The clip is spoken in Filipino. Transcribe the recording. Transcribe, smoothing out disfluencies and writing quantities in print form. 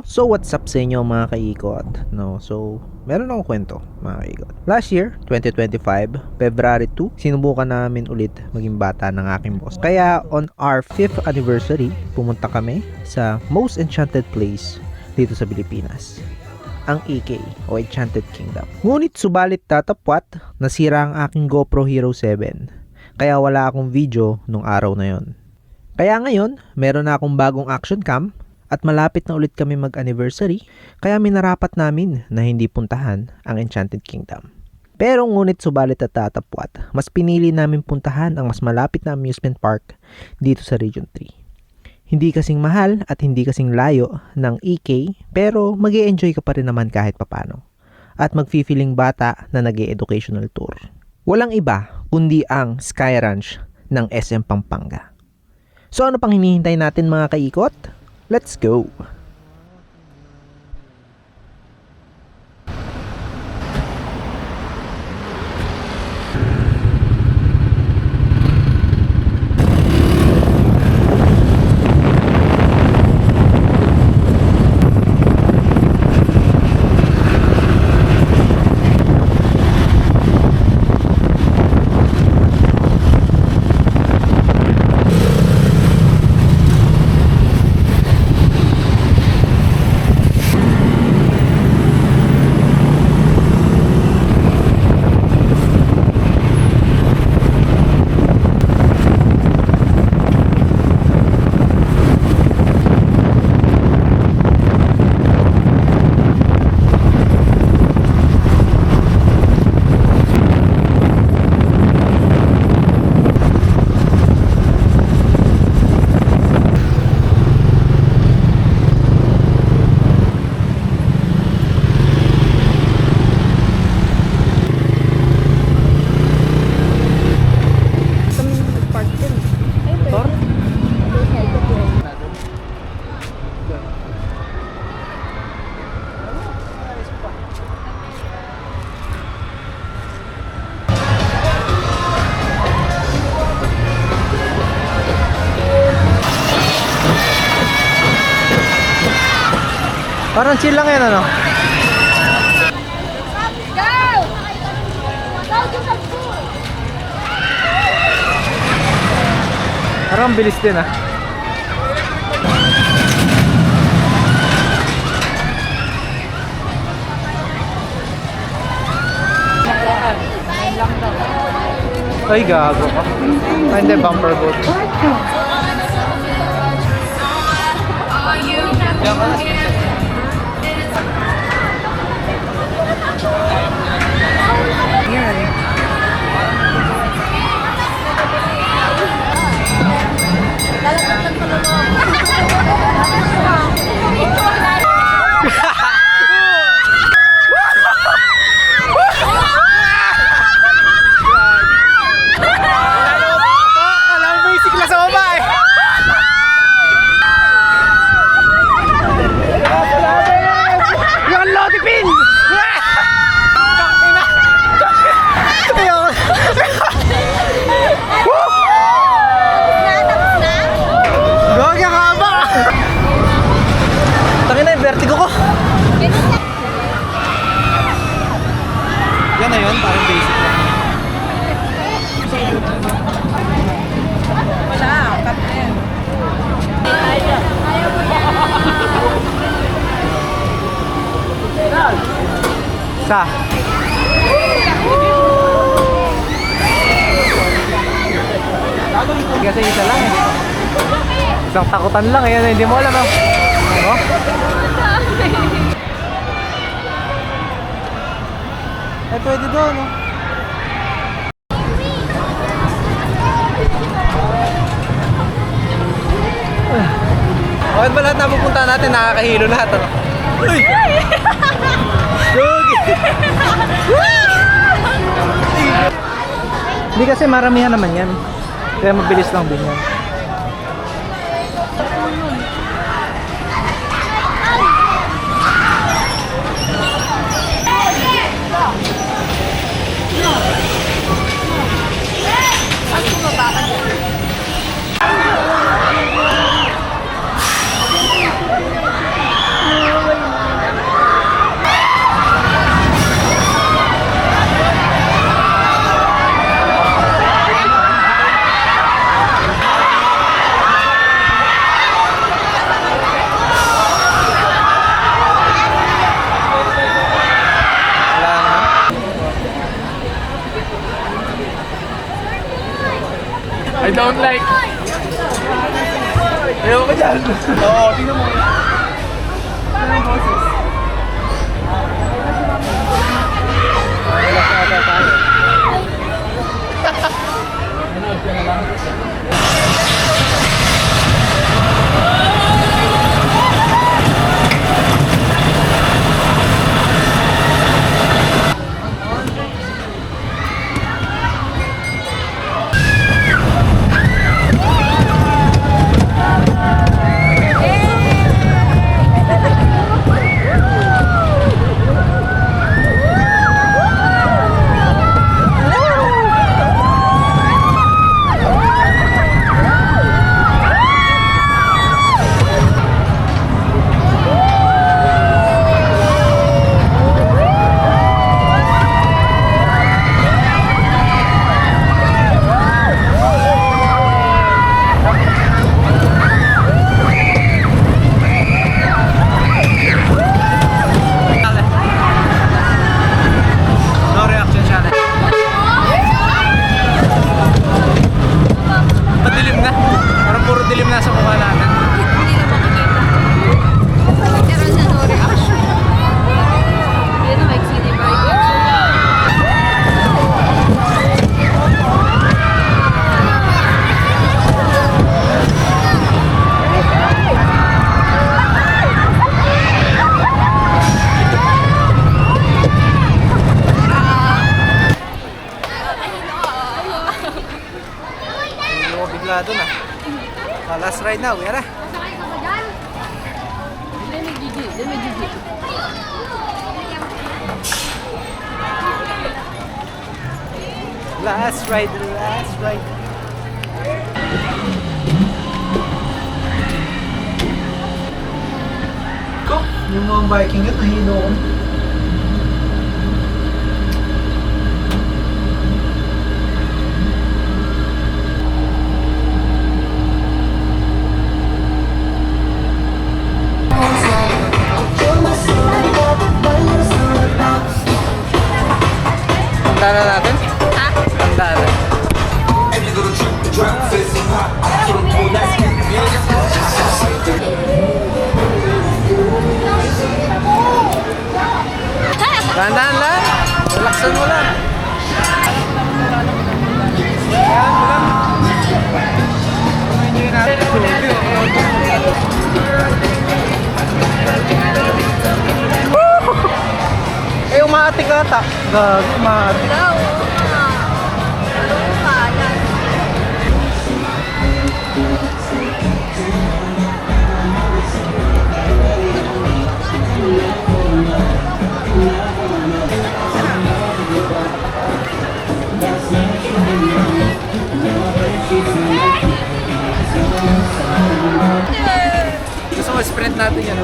So what's up sa inyo mga kaikot? So meron akong kwento mga kaikot. Last year, 2025, February 2, sinubukan namin ulit maging bata ng aking boss. Kaya on our 5th anniversary, pumunta kami sa most enchanted place dito sa Pilipinas, ang EK o Enchanted Kingdom. Ngunit subalit tatapwat, nasira ang aking GoPro Hero 7. Kaya wala akong video nung araw na yon. Kaya ngayon, meron na akong bagong action cam at malapit na ulit kami mag-anniversary, kaya minarapat namin na hindi puntahan ang Enchanted Kingdom. Pero ngunit subalit at tatapwat, mas pinili namin puntahan ang mas malapit na amusement park dito sa Region 3. Hindi kasing mahal at hindi kasing layo ng EK, pero mag-e-enjoy ka pa rin naman kahit papano. At magfi-feeling bata na nag-e-educational tour. Walang iba kundi ang Sky Ranch ng SM Pampanga. So ano pang hinihintay natin mga kaikot? Let's go! Parang chill lang yan, ano? Go! Go to the pool! Parang bilis din, ah. Ay, gago ka. Ay, hindi, bumper boat. Vertigo ko. Yan na yun, parang basic lang. Wala, kapten. Sa? Kasi isa lang eh. Isang takutan lang eh, hindi mo alam ah. Oh? Eh, pwede doon, no? Bakit ba lahat na pupunta natin nakakahilo lahat, ano? Uy! Hindi kasi maramihan naman yan. Kaya mabilis lang din yan. Don't like. Ayaw ko dyan. Oo, tingnan mo. Tingnan mo boses. Relax na ata tayo. Ano, siya na lang. No reaction challenge. Madilim na. Parang puro dilim na sa mukha natin. Hindi na makikita. Literal na no reaction. Yan ang magsini ba? Hindi ko bigla doon ah. Last ride na, uwi na. Sakay ka ba dyan? Demi Gigi. Demi Gigi. Last ride, last ride. Ko, yung mga biking yun, nahilo ko. Tanda na natin? Ha? Tanda na. Dahan-dahan lang. Relaxan mo lang. Yan mo lang. Enjoy natin. Eh, umatik ata. Gag, umatik. Daw. Ano ka? Yan. Gusto mo sprint natin yan.